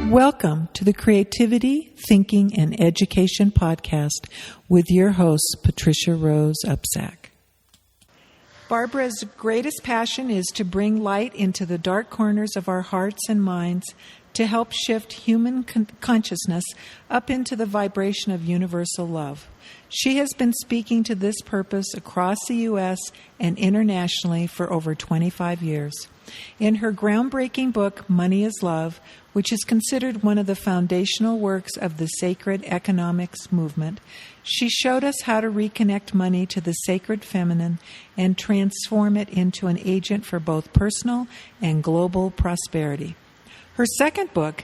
Welcome to the Creativity, Thinking, and Education podcast with your host, Patricia Rose Upsack. Barbara's greatest passion is to bring light into the dark corners of our hearts and minds to help shift human consciousness up into the vibration of universal love. She has been speaking to this purpose across the U.S. and internationally for over 25 years. In her groundbreaking book, Money is Love, which is considered one of the foundational works of the sacred economics movement, she showed us how to reconnect money to the sacred feminine and transform it into an agent for both personal and global prosperity. Her second book,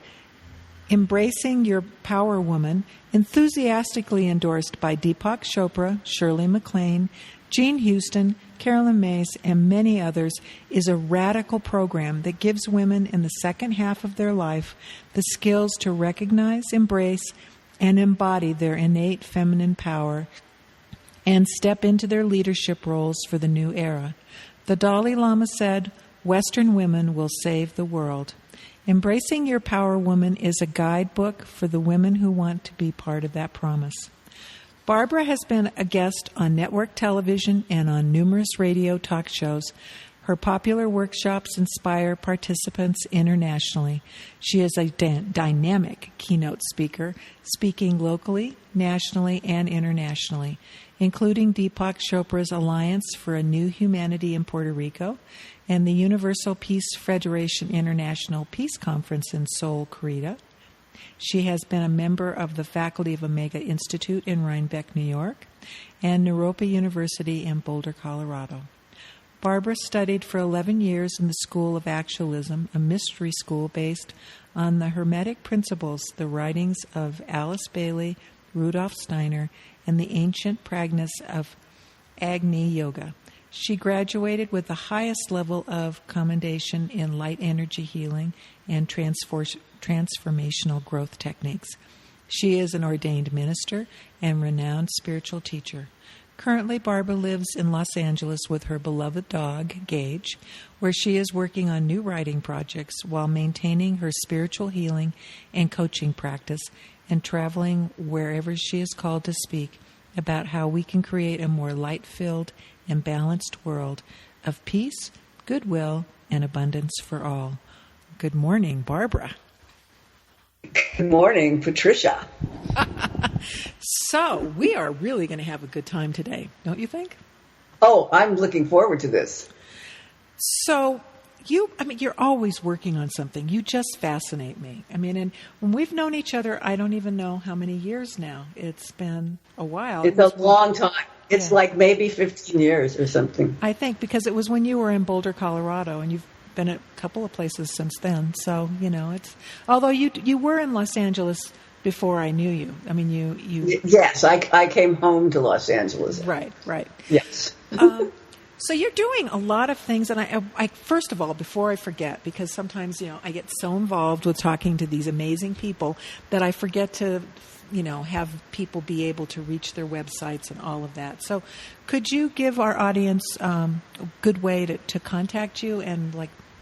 Embracing Your Power Woman, enthusiastically endorsed by Deepak Chopra, Shirley MacLaine, Jean Houston, Carolyn Myss, and many others, is a radical program that gives women in the second half of their life the skills to recognize, embrace, and embody their innate feminine power and step into their leadership roles for the new era. The Dalai Lama said, "Western women will save the world." Embracing Your Power Woman is a guidebook for the women who want to be part of that promise. Barbara has been a guest on network television and on numerous radio talk shows. Her popular workshops inspire participants internationally. She is a dynamic keynote speaker, speaking locally, nationally, and internationally, including Deepak Chopra's Alliance for a New Humanity in Puerto Rico and the Universal Peace Federation International Peace Conference in Seoul, Korea. She has been a member of the faculty of Omega Institute in Rhinebeck, New York, and Naropa University in Boulder, Colorado. Barbara studied for 11 years in the School of Actualism, a mystery school based on the Hermetic principles, the writings of Alice Bailey, Rudolf Steiner, and the ancient practice of Agni Yoga. She graduated with the highest level of commendation in light energy healing and transformational growth techniques. She is an ordained minister and renowned spiritual teacher. Currently, Barbara lives in Los Angeles with her beloved dog, Gage, where she is working on new writing projects while maintaining her spiritual healing and coaching practice and traveling wherever she is called to speak about how we can create a more light-filled and balanced world of peace, goodwill, and abundance for all. Good morning, Barbara. Good morning, Patricia. So, we are really going to have a good time today, don't you think? Oh, I'm looking forward to this. So, you're always working on something. You just fascinate me. And when we've known each other, I don't even know how many years now. It's been a while. It's a long time. It's like maybe 15 years or something. I think, because it was when you were in Boulder, Colorado, and you've been at a couple of places since then. So, it's, although you were in Los Angeles before I knew you. You. Yes, I came home to Los Angeles. Right. Yes. So you're doing a lot of things, and I first of all, before I forget, because sometimes, I get so involved with talking to these amazing people that I forget to, have people be able to reach their websites and all of that. So could you give our audience a good way to contact you and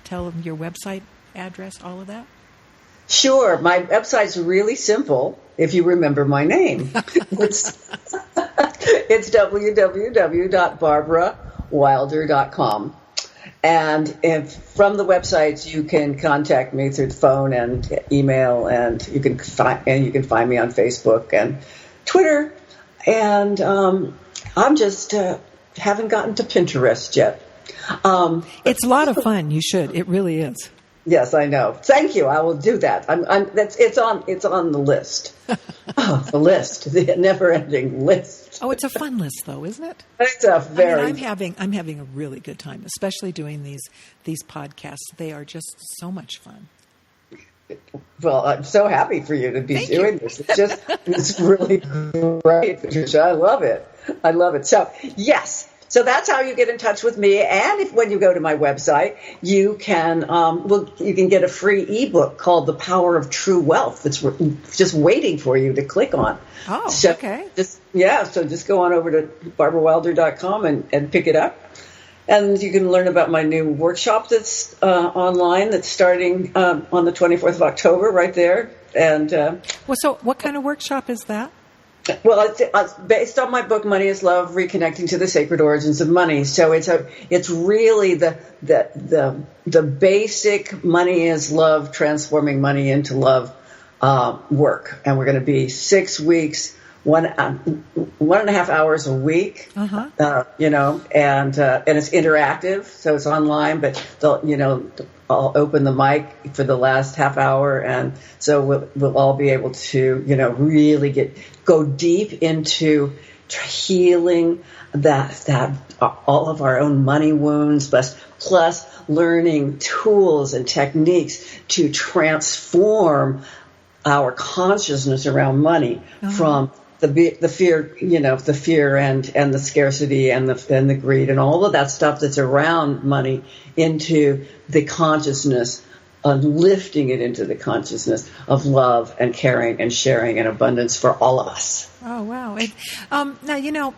tell them your website address, all of that? Sure. My website's really simple, if you remember my name. It's www.barbarawilder.com. And from the websites, you can contact me through the phone and email, and you can find me on Facebook and Twitter. And I'm just haven't gotten to Pinterest yet. It's a lot of fun. You should. It really is. Yes, I know. Thank you. I will do that. It's on the list. The list, the never-ending list. Oh, it's a fun list, though, isn't it? It's a very. I'm having a really good time, especially doing these podcasts. They are just so much fun. Well, I'm so happy for you to be doing this. It's really great, Patricia. I love it. So, yes. So that's how you get in touch with me. And when you go to my website, you can get a free ebook called The Power of True Wealth. It's just waiting for you to click on. Oh, so okay. So just go on over to barbarawilder.com and pick it up. And you can learn about my new workshop that's online that's starting on the 24th of October right there. And so what kind of workshop is that? Well, it's based on my book, Money is Love, Reconnecting to the Sacred Origins of Money. So it's really the basic money is love, transforming money into love work. And we're going to be 6 weeks, 1.5 hours a week, and it's interactive, so it's online, but I'll open the mic for the last half hour, and so we'll all be able to, really go deep into healing that all of our own money wounds, plus learning tools and techniques to transform our consciousness around money from the fear and the scarcity and the greed and all of that stuff that's around money into the consciousness, lifting it into the consciousness of love and caring and sharing and abundance for all of us. Oh, wow. Now,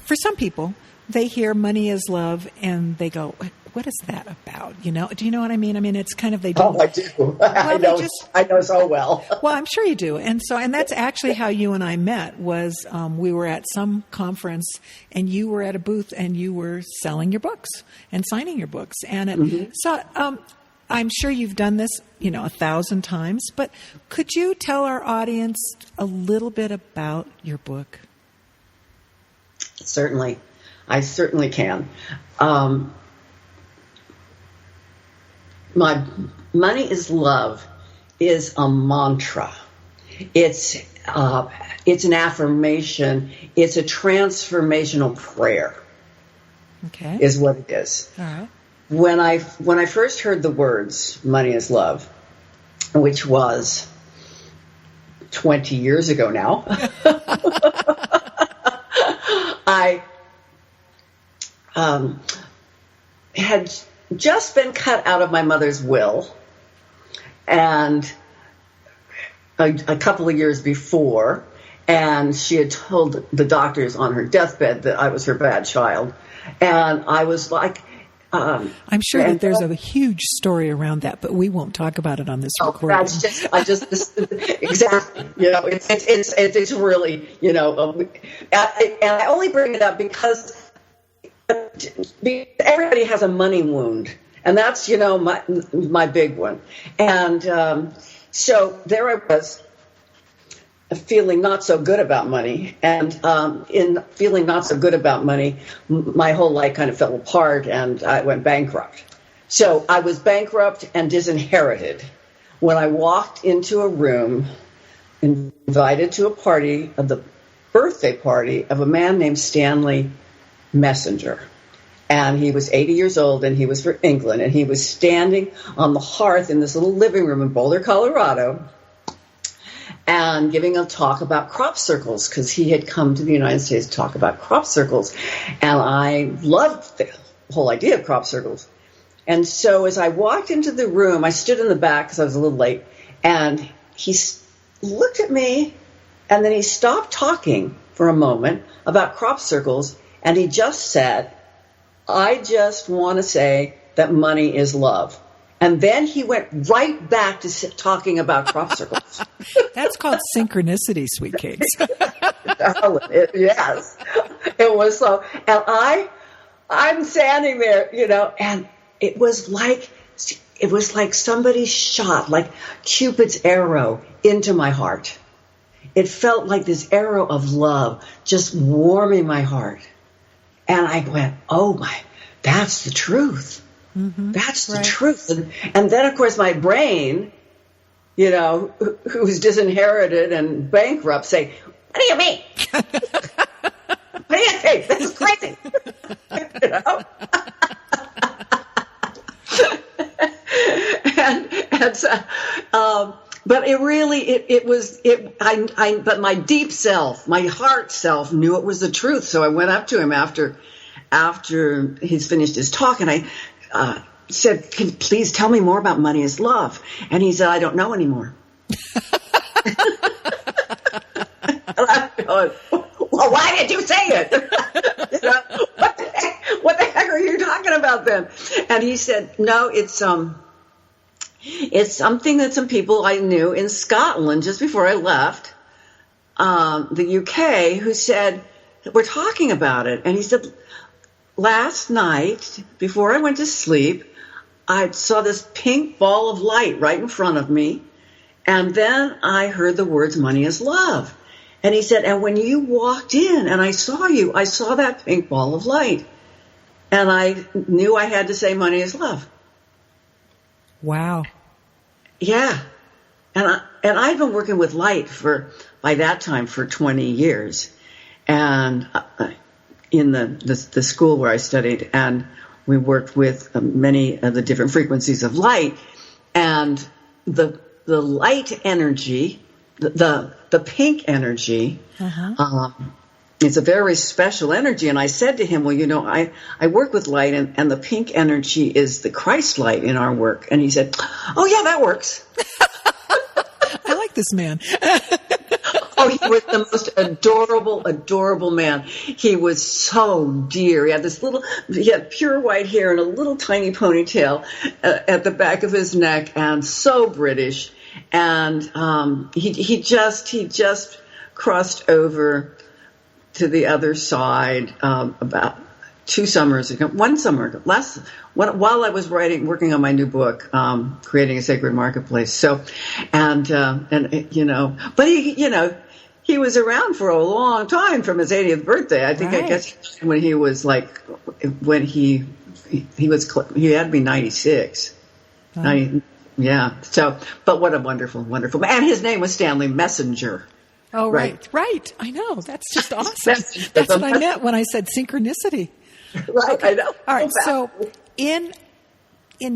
for some people, they hear money is love and they go, what is that about? Do you know what I mean? I mean, it's kind of, they do. Oh, I do. Well, I know so well. Well, I'm sure you do. And that's actually how you and I met was, we were at some conference and you were at a booth and you were selling your books and signing your books. And so, I'm sure you've done this, 1,000 times, but could you tell our audience a little bit about your book? Certainly. I certainly can. My Money is Love is a mantra. It's an affirmation. It's a transformational prayer. Okay. Is what it is. All right. When I first heard the words "Money is Love," which was 20 years ago now, I had just been cut out of my mother's will, and a couple of years before, and she had told the doctors on her deathbed that I was her bad child, and I was like, I'm sure that there's a huge story around that, but we won't talk about it on this recording. That's exactly, it's really, and I only bring it up because everybody has a money wound, and that's, my big one. And so there I was, feeling not so good about money, and in feeling not so good about money, my whole life kind of fell apart, and I went bankrupt. So I was bankrupt and disinherited when I walked into a room, invited to a party, the birthday party of a man named Stanley Messenger. And he was 80 years old, and he was from England, and he was standing on the hearth in this little living room in Boulder, Colorado, and giving a talk about crop circles, because he had come to the United States to talk about crop circles. And I loved the whole idea of crop circles. And so as I walked into the room, I stood in the back because I was a little late, and he looked at me, and then he stopped talking for a moment about crop circles, and he just said, "I just want to say that money is love." And then he went right back to talking about crop circles. That's called synchronicity, sweet cakes. Yes. It was so. And I'm standing there, and it was like somebody shot, like Cupid's arrow, into my heart. It felt like this arrow of love just warming my heart. And I went, oh my, that's the truth. Mm-hmm. That's the truth. And then, of course, my brain, who's disinherited and bankrupt, say, what do you mean? What do you think? This is crazy. And so, but it really, but my deep self, my heart self knew it was the truth. So I went up to him after he's finished his talk, and I said, "Can you please tell me more about Money is Love?" And he said, "I don't know anymore." And I'm going, well, why did you say it? What the heck are you talking him. And he said, no, it's something that some people I knew in Scotland just before I left the UK who said, we're talking about it. And he said, last night, before I went to sleep, I saw this pink ball of light right in front of me. And then I heard the words, money is love. And he said, and when you walked in and I saw you, I saw that pink ball of light. And I knew I had to say money is love. Wow. Yeah. And I've been working with light by that time for 20 years. And in the school where I studied, and we worked with many of the different frequencies of light, and the light energy, the pink energy, it's a very special energy. And I said to him, well, I work with light, and the pink energy is the Christ light in our work. And he said, oh, yeah, that works. I like this man. Oh, he was the most adorable man. He was so dear. He had pure white hair and a little tiny ponytail at the back of his neck, and so British. And he just crossed over to the other side about 2 summers ago. One summer ago, while I was working on my new book, Creating a Sacred Marketplace. So, but he was around for a long time from his 80th birthday. I think, right. I guess when he was he had to be 96. Yeah. So, but what a wonderful man. And his name was Stanley Messenger. Oh, right. I know. That's just awesome. That's what I meant when I said synchronicity. Right. Okay. I know. All right. So in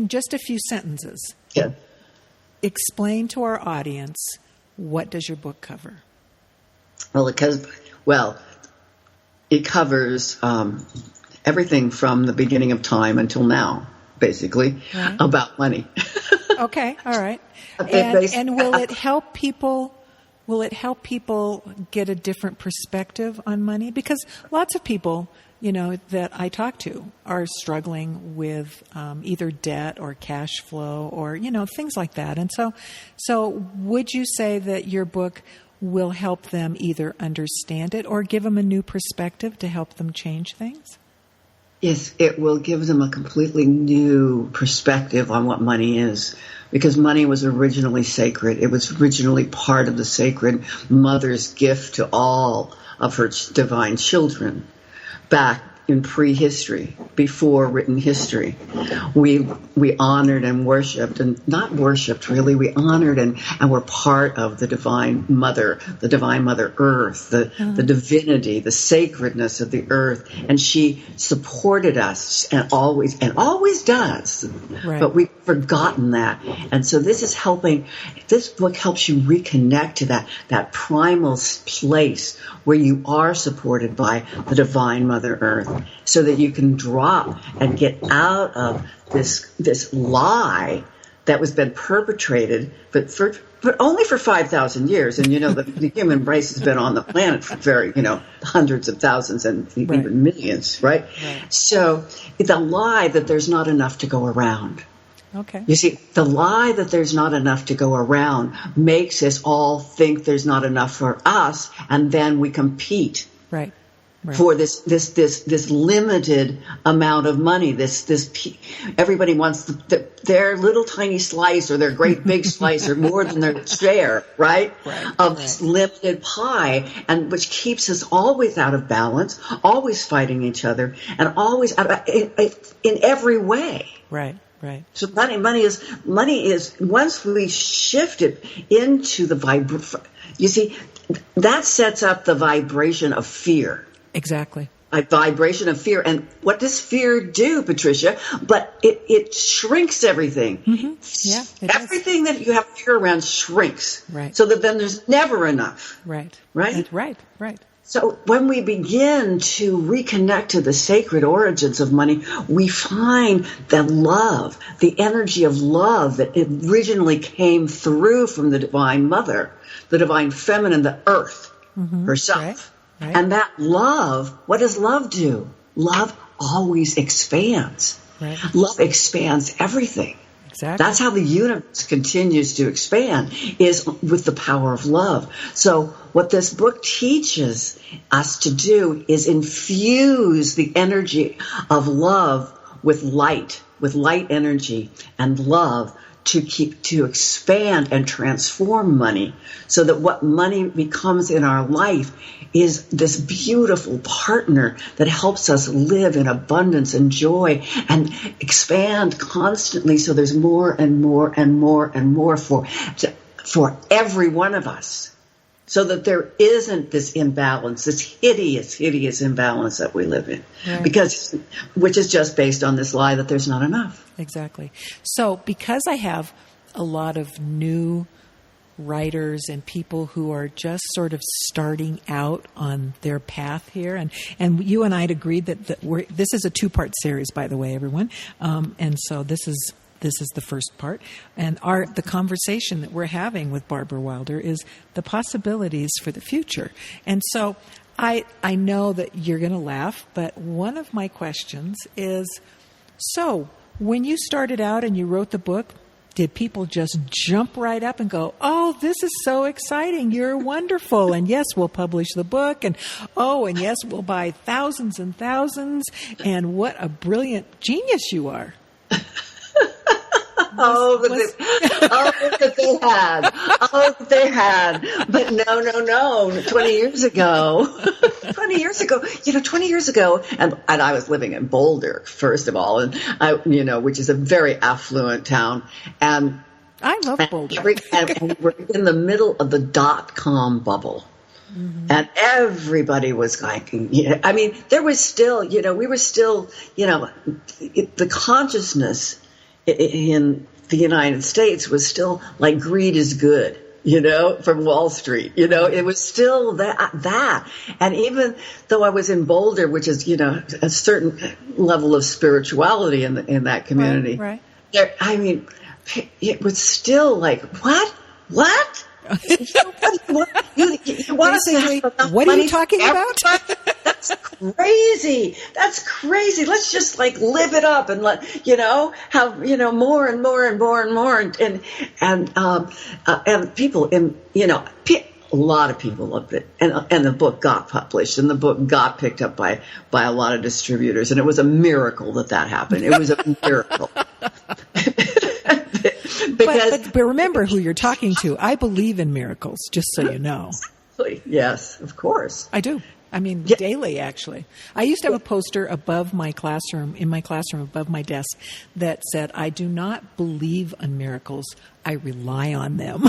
just a few sentences, explain to our audience, what does your book cover? Well, it covers everything from the beginning of time until now, basically, right. About money. Okay. All right. And will it help people? Will it help people get a different perspective on money? Because lots of people, that I talk to are struggling with either debt or cash flow or, things like that. And so would you say that your book will help them either understand it or give them a new perspective to help them change things? Yes, it will give them a completely new perspective on what money is, because money was originally sacred. It was originally part of the sacred mother's gift to all of her divine children back in prehistory, before written history. We honored and worshipped, and not worshipped really, we honored and were part of the divine mother earth, the divinity, the sacredness of the earth. And she supported us and always does. Right. But we've forgotten that. And so this book helps you reconnect to that primal place where you are supported by the divine Mother Earth, so that you can drop and get out of this lie that was been perpetrated, but only for 5,000 years. And the human race has been on the planet for hundreds of thousands and even millions, right? So the lie that there's not enough to go around. Okay. You see, the lie that there's not enough to go around makes us all think there's not enough for us, and then we compete. Right. For this limited amount of money, everybody wants their little tiny slice or their great big slice or more than their share, right? Of this limited pie, and which keeps us always out of balance, always fighting each other, and always in every way. Right. So money is once we shift it into the vibration, you see, that sets up the vibration of fear. Exactly. A vibration of fear. And what does fear do, Patricia? But it shrinks everything. Mm-hmm. Yeah, everything that you have fear around shrinks. Right. So that then there's never enough. Right. Right. So when we begin to reconnect to the sacred origins of money, we find that love, the energy of love that originally came through from the Divine Mother, the Divine Feminine, the Earth herself. Right. And that love, what does love do? Love always expands. Right. Love expands everything. Exactly. That's how the universe continues to expand, is with the power of love. So what this book teaches us to do is infuse the energy of love with light energy and love to expand and transform money, so that what money becomes in our life is this beautiful partner that helps us live in abundance and joy and expand constantly, so there's more and more and more and more for every one of us, so that there isn't this imbalance, this hideous imbalance that we live in, right. Which is just based on this lie that there's not enough. Exactly. So because I have a lot of new writers and people who are just sort of starting out on their path here, and you and I had agreed that this is a 2-part series, by the way, everyone. And so this is the first part, and the conversation that we're having with Barbara Wilder is the possibilities for the future. And so I know that you're going to laugh, but one of my questions is, so when you started out and you wrote the book, did people just jump right up and go, oh, this is so exciting, you're wonderful, and yes, we'll publish the book, and yes, we'll buy thousands and thousands, and what a brilliant genius you are? That they had. But no. 20 years ago, and I was living in Boulder, first of all, and which is a very affluent town. And I love Boulder. And we were in the middle of the .com bubble. Mm-hmm. And everybody was like, I mean, there was still, we were still, the consciousness in the United States was still like greed is good, from Wall Street, it was still that. And even though I was in Boulder, which is, a certain level of spirituality in that community, right. It was still like, what? What are you talking about? That's crazy. Let's just live it up and have more and more and more and more and people a lot of people loved it, and the book got published, and the book got picked up by a lot of distributors, and it was a miracle that happened. It was a miracle. But remember who you're talking to. I believe in miracles, just so you know. Yes, of course. I do. I mean, daily, actually. I used to have a poster above my classroom, above my desk, that said, I do not believe in miracles. I rely on them.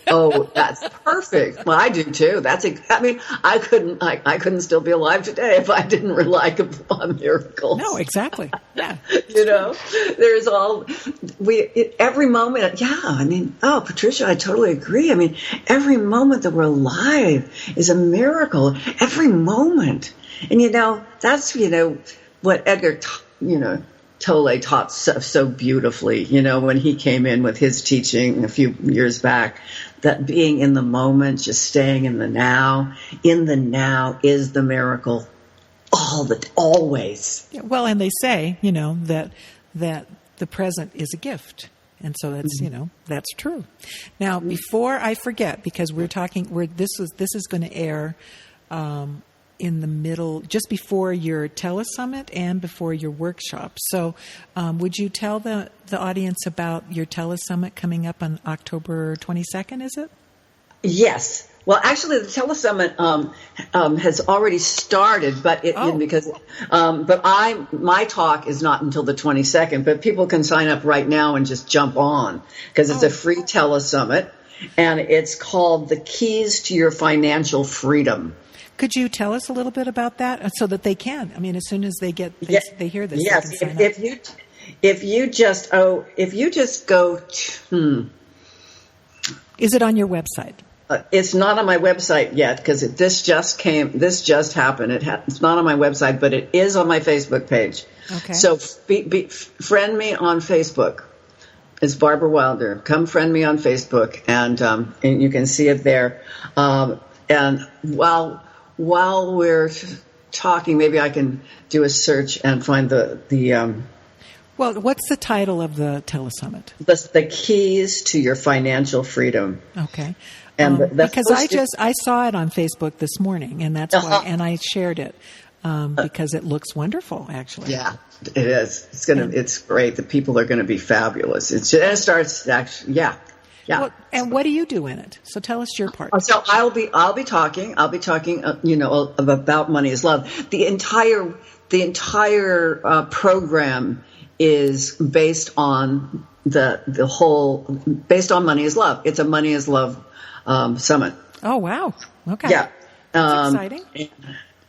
Oh, that's perfect. Well, I do too. I couldn't still be alive today if I didn't rely upon miracles. No, exactly. Yeah. There's every moment. Yeah. Patricia, I totally agree. Every moment that we're alive is a miracle. Every moment. And that's, what Edgar, Tolle taught so beautifully, when he came in with his teaching a few years back, that being in the moment, just staying in the now is the miracle, always. Yeah, well, and they say, that the present is a gift. And so that's, that's true. Now, before I forget, because this is going to air, in the middle, just before your telesummit and before your workshop. So would you tell the audience about your telesummit coming up on October 22nd, is it? Yes. Well, actually, the telesummit has already started, but my talk is not until the 22nd, but people can sign up right now and just jump on, because it's a free telesummit, and it's called The Keys to Your Financial Freedom. Could you tell us a little bit about that so that they can? As soon as they hear this, yes. They can sign up. If you just go to, is it on your website? It's not on my website yet, because this just happened. It's not on my website, but it is on my Facebook page. Okay. So friend me on Facebook. It's Barbara Wilder. Come friend me on Facebook, and you can see it there. And while we're talking, maybe I can do a search and find the Well, what's the title of the telesummit? The keys to your financial freedom. Okay. And because I saw it on Facebook this morning, and that's why, and I shared it because it looks wonderful, actually. Yeah, it is. It's great. The people are going to be fabulous. It starts actually. Yeah. Well, and what do you do in it? So tell us your part. So I'll be talking. About money is love. The entire program is based on based on money is love. It's a money is love summit. Oh wow! Okay. Yeah. That's exciting.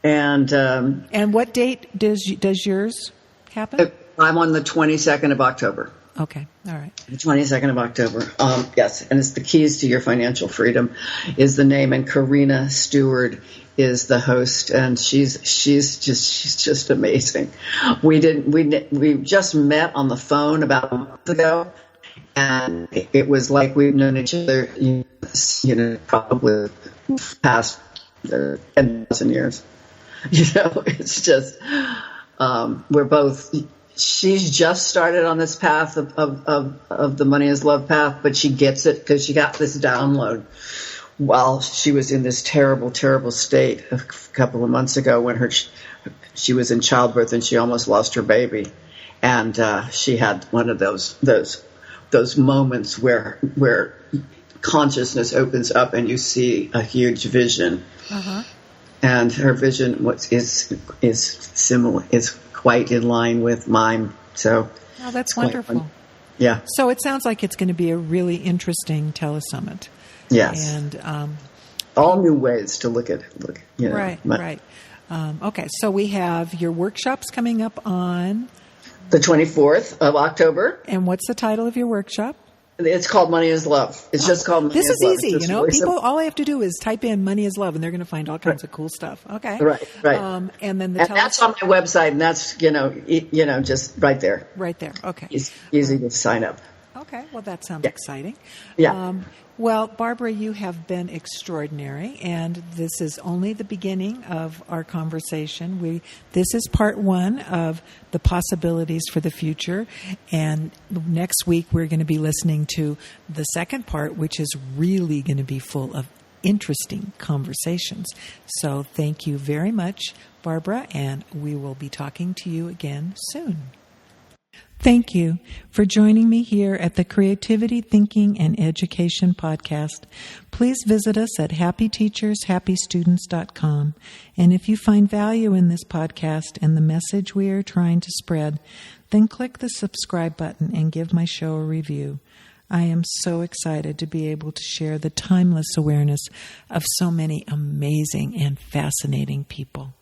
And what date does yours happen? I'm on the 22nd of October. Okay. All right. The 22nd of October. Yes. And it's the keys to your financial freedom is the name. And Karina Stewart is the host. And she's just amazing. We just met on the phone about a month ago. And it was like we've known each other, probably past 10,000 years. It's just, we're both, she's just started on this path of the money is love path, but she gets it because she got this download while she was in this terrible, terrible state a couple of months ago when she was in childbirth and she almost lost her baby. And, she had one of those moments where consciousness opens up and you see a huge vision. Uh-huh. And her vision is similar, is quite in line with mine. So, that's wonderful. Yeah. So it sounds like it's going to be a really interesting telesummit. Yes. And all new ways to look at it. Right. Okay. So we have your workshops coming up on the 24th of October. And what's the title of your workshop? It's called Money is Love. It's just called Money is Love. This is easy, People, all they have to do is type in Money is Love, and they're going to find all kinds of cool stuff. Okay. Right. And then that's on my website, and that's, just right there. Right there. Okay. It's easy to sign up. Okay. Well, that sounds exciting. Yeah. Well, Barbara, you have been extraordinary, and this is only the beginning of our conversation. This is part one of the possibilities for the future, and next week we're going to be listening to the second part, which is really going to be full of interesting conversations. So thank you very much, Barbara, and we will be talking to you again soon. Thank you for joining me here at the Creativity, Thinking, and Education podcast. Please visit us at happyteachershappystudents.com. And if you find value in this podcast and the message we are trying to spread, then click the subscribe button and give my show a review. I am so excited to be able to share the timeless awareness of so many amazing and fascinating people.